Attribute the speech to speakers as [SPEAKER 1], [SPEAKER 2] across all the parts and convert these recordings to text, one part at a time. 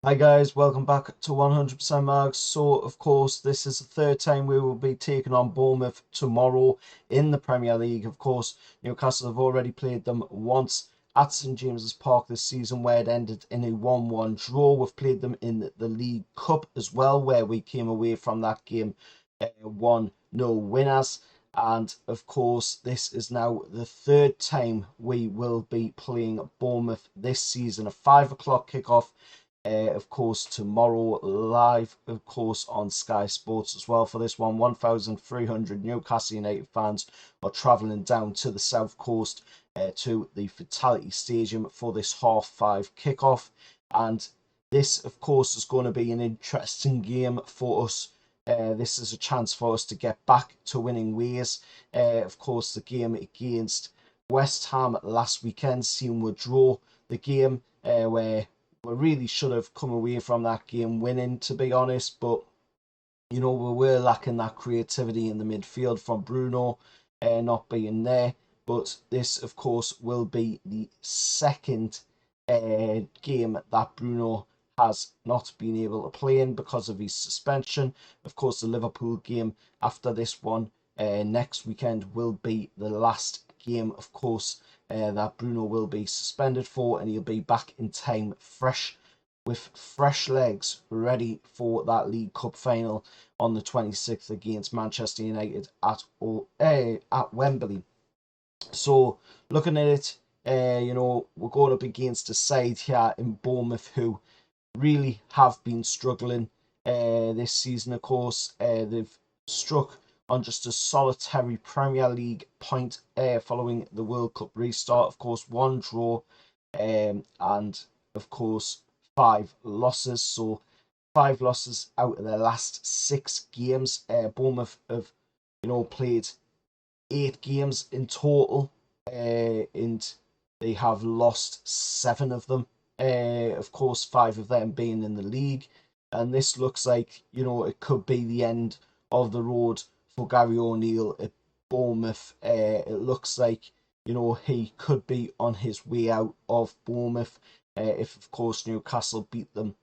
[SPEAKER 1] Hi guys, welcome back to 100% Mags. So, of course, this is the third time we will be taking on Bournemouth tomorrow in the Premier League. Of course, Newcastle have already played them once at St James's Park this season, where it ended in a 1-1 draw. We've played them in the League Cup as well, where we came away from that game 1-0 winners. And of course, this is now the third time we will be playing Bournemouth this season. A 5 o'clock kickoff, of course, tomorrow live, of course, on Sky Sports as well for this one. 1,300 Newcastle United fans are travelling down to the south coast to the Fatality Stadium for this half-5 kickoff. And this, of course, is going to be an interesting game for us. This is a chance for us to get back to winning ways. Of course, the game against West Ham last weekend seemed to draw the game where we really should have come away from that game winning, to be honest. But we were lacking that creativity in the midfield from Bruno not being there. But this, of course, will be the second game that Bruno has not been able to play in because of his suspension. Of course, the Liverpool game after this one next weekend will be the last game, of course, that Bruno will be suspended for, and he'll be back in time with fresh legs, ready for that League Cup final on the 26th against Manchester United at Wembley. So looking at it, we're going up against a side here in Bournemouth who really have been struggling this season. Of course, they've struck on just a solitary Premier League point following the World Cup restart. Of course, one draw and of course 5 losses. So 5 losses out of their last 6 games. Bournemouth have played 8 games in total, and they have lost 7 of them. Of course, 5 of them being in the league, and this looks like it could be the end of the road for Gary O'Neill at Bournemouth. It looks like he could be on his way out of Bournemouth if, of course, Newcastle beat them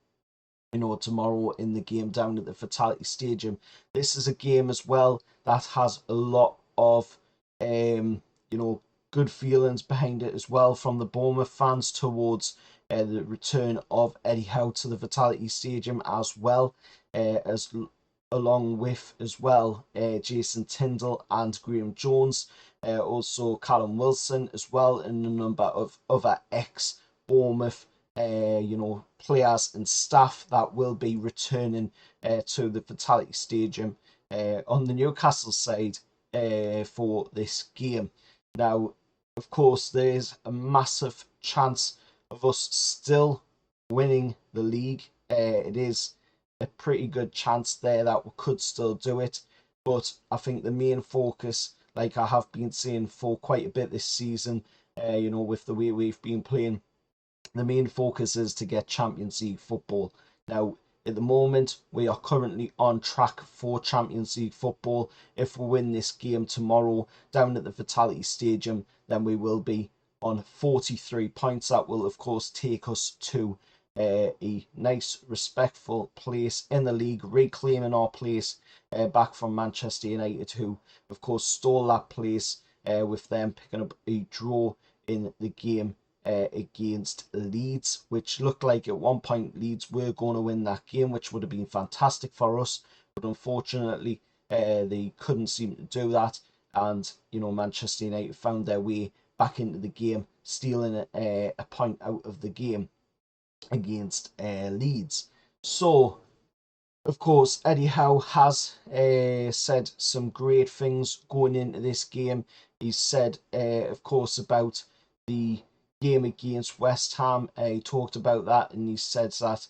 [SPEAKER 1] tomorrow in the game down at the Fatality Stadium. This is a game as well that has a lot of good feelings behind it as well from the Bournemouth fans towards the return of Eddie Howe to the Fatality Stadium, as well as along with as well Jason Tyndall and Graham Jones, also Callum Wilson as well, and a number of other ex-Bournemouth players and staff that will be returning to the Fatality Stadium on the Newcastle side for this game. Now, of course, there is a massive chance of us still winning the league. It is a pretty good chance there that we could still do it, but I think the main focus, like I have been saying for quite a bit this season, with the way we've been playing, the main focus is to get Champions League football. Now, at the moment, we are currently on track for Champions League football. If we win this game tomorrow down at the Fatality Stadium, then we will be on 43 points. That will, of course, take us to a nice, respectful place in the league, reclaiming our place back from Manchester United, who, of course, stole that place with them picking up a draw in the game against Leeds, which looked like at one point Leeds were going to win that game, which would have been fantastic for us. But unfortunately, they couldn't seem to do that. And, Manchester United found their way back into the game, stealing a point out of the game against Leeds. So, of course, Eddie Howe has said some great things going into this game. He's said, of course, about the game against West Ham. He talked about that, and he said that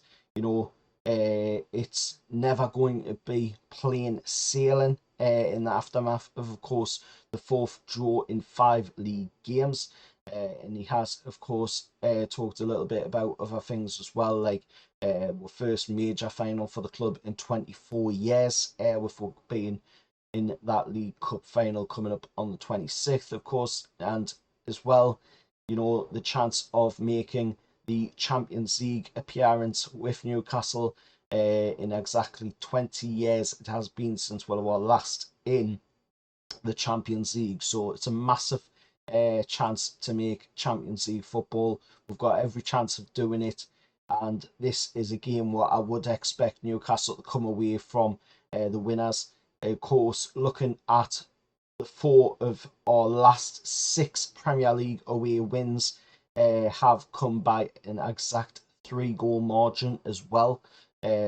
[SPEAKER 1] it's never going to be plain sailing in the aftermath of course, the fourth draw in 5 league games. And he has, of course, talked a little bit about other things as well, like first major final for the club in 24 years, with being in that League Cup final coming up on the 26th, of course, and as well, the chance of making the Champions League appearance with Newcastle in exactly 20 years. It has been since we were last in the Champions League. So it's a massive chance to make Champions League football. We've got every chance of doing it. And this is a game where I would expect Newcastle to come away from the winners. Of course, looking at the 4 of our last 6 Premier League away wins have come by an exact 3-goal margin as well.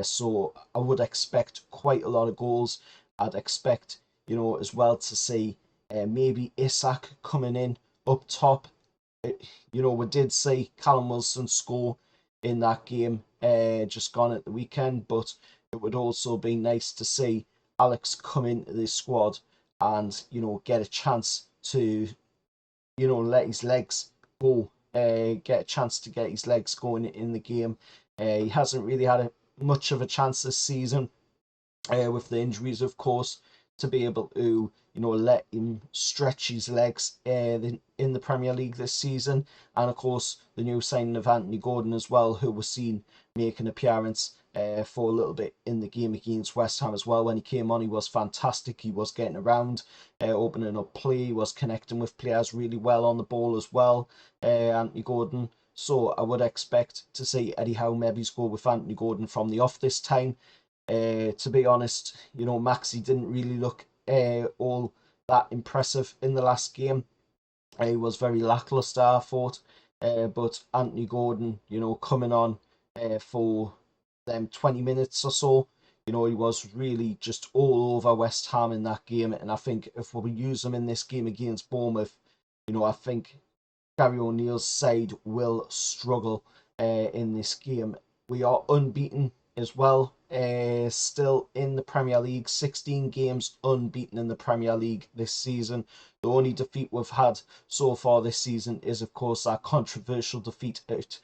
[SPEAKER 1] So I would expect quite a lot of goals. I'd expect, as well to see maybe Isak coming in up top. We did see Callum Wilson score in that game just gone at the weekend, but it would also be nice to see Alex come into the squad and, get a chance to, let his legs go, get a chance to get his legs going in the game. He hasn't really had much of a chance this season with the injuries, of course, to be able to, let him stretch his legs in the Premier League this season. And of course, the new signing of Anthony Gordon as well, who was seen make an appearance for a little bit in the game against West Ham as well. When he came on, he was fantastic. He was getting around, opening up play, he was connecting with players really well on the ball as well, Anthony Gordon. So I would expect to see Eddie Howe maybe score with Anthony Gordon from the off this time. To be honest, Maxi didn't really look all that impressive in the last game. He was very lackluster, I thought. But Anthony Gordon, coming on for them 20 minutes or so, he was really just all over West Ham in that game. And I think if we use him in this game against Bournemouth, I think Gary O'Neill's side will struggle in this game. We are unbeaten as well, still in the Premier League, 16 games unbeaten in the Premier League this season. The only defeat we've had so far this season is, of course, that controversial defeat at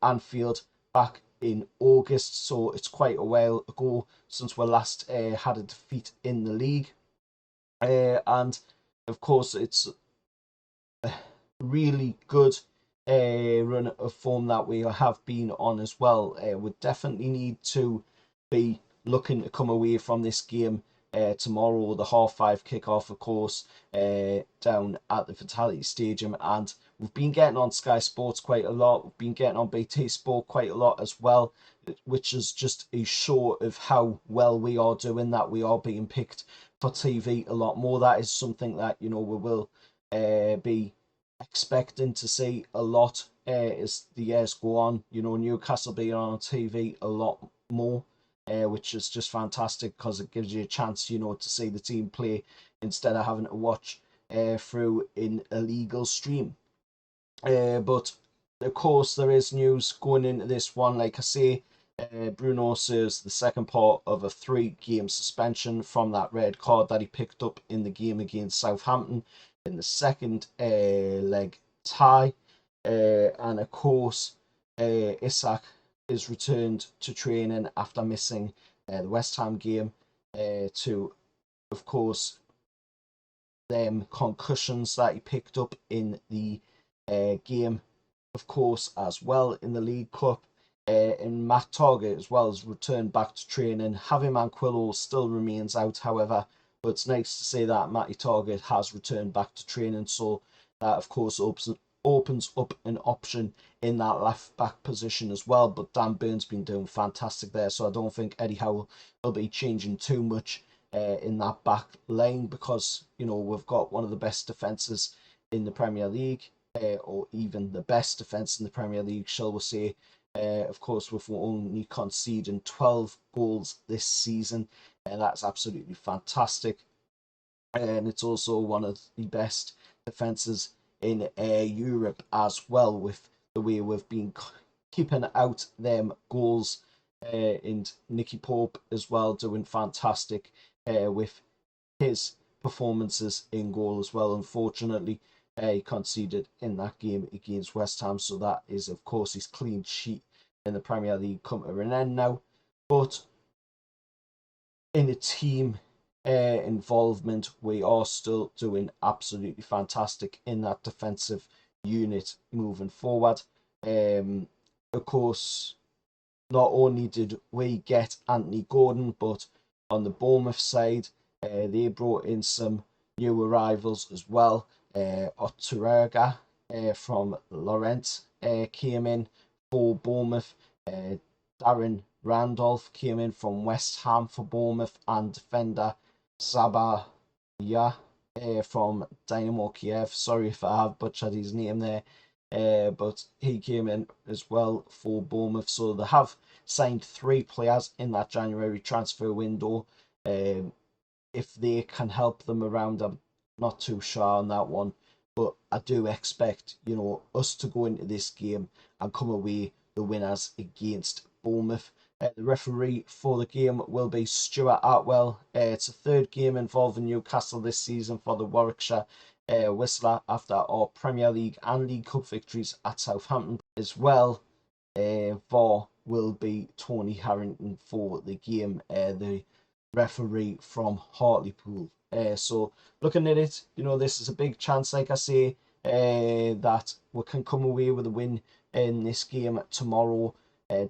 [SPEAKER 1] Anfield back in August. So it's quite a while ago since we last had a defeat in the league. And of course, it's really good run of form that we have been on as well. We definitely need to be looking to come away from this game tomorrow, the 5:30 kickoff, of course, down at the Vitality Stadium. And we've been getting on Sky Sports quite a lot. We've been getting on BT Sport quite a lot as well, which is just a show of how well we are doing, that we are being picked for TV a lot more. That is something that, we will be expecting to see a lot as the years go on. Newcastle being on TV a lot more, which is just fantastic because it gives you a chance, to see the team play instead of having to watch through an illegal stream. But of course, there is news going into this one. Like I say, Bruno serves the second part of a 3-game suspension from that red card that he picked up in the game against Southampton in the second leg tie. And of course, Isak is returned to training after missing the West Ham game to, of course, them concussions that he picked up in the game, of course, as well in the League Cup. And Matt Targett as well has returned back to training. Javi Manquillo still remains out, however, but it's nice to see that Matty Targett has returned back to training, so that of course opens up an option in that left back position as well. But Dan Burn's been doing fantastic there, so I don't think Eddie Howe will be changing too much in that back line, because we've got one of the best defences in the Premier League, or even the best defence in the Premier League, shall we say. Of course, with only conceding 12 goals this season, that's absolutely fantastic. And it's also one of the best defences in Europe as well, with the way we've been keeping out them goals. And Nicky Pope as well doing fantastic with his performances in goal as well. Unfortunately, he conceded in that game against West Ham, so that is, of course, his clean sheet in the Premier League come to an end now. But in a team involvement, we are still doing absolutely fantastic in that defensive unit moving forward. Of course, not only did we get Anthony Gordon, but on the Bournemouth side, they brought in some new arrivals as well. Oturega from Lorient came in for Bournemouth. Darren Randolph came in from West Ham for Bournemouth, and defender Sabah from Dynamo Kiev. Sorry if I have butchered his name there. But he came in as well for Bournemouth. So they have signed 3 players in that January transfer window. If they can help them around, I'm not too sure on that one. But I do expect, us to go into this game and come away the winners against Bournemouth. The referee for the game will be Stuart Atwell. It's a 3rd game involving Newcastle this season for the Warwickshire Whistler after our Premier League and League Cup victories at Southampton as well. VAR will be Tony Harrington for the game, the referee from Hartlepool. So looking at it, this is a big chance, like I say, that we can come away with a win in this game tomorrow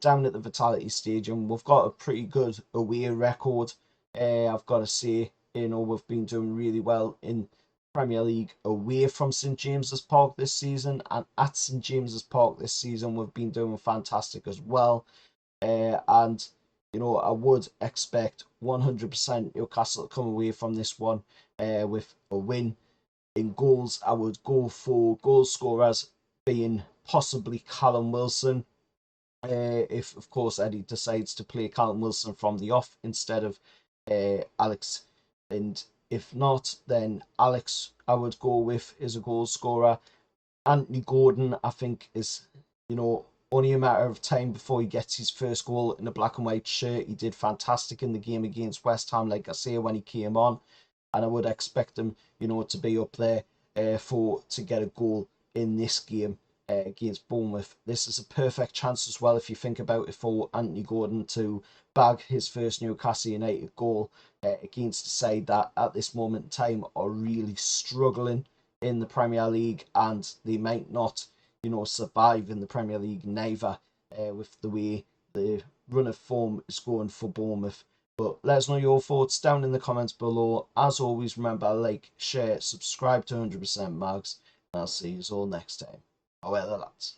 [SPEAKER 1] down at the Vitality Stadium. We've got a pretty good away record. I've got to say, we've been doing really well in Premier League away from St James's Park this season, and at St James's Park this season we've been doing fantastic as well. And I would expect 100% Newcastle to come away from this one with a win. In goals, I would go for goal scorers being possibly Callum Wilson. If, of course, Eddie decides to play Callum Wilson from the off instead of Alex. And if not, then Alex, I would go with as a goal scorer. Anthony Gordon, I think, is, only a matter of time before he gets his first goal in a black and white shirt. He did fantastic in the game against West Ham, like I say, when he came on. And I would expect him, to be up there to get a goal in this game against Bournemouth. This is a perfect chance as well, if you think about it, for Anthony Gordon to bag his first Newcastle United goal against a side that at this moment in time are really struggling in the Premier League, and they might not, survive in the Premier League neither with the way the run of form is going for Bournemouth. But let us know your thoughts down in the comments below. As always, remember, like, share, subscribe to 100% Mags, and I'll see you all next time. However, lads.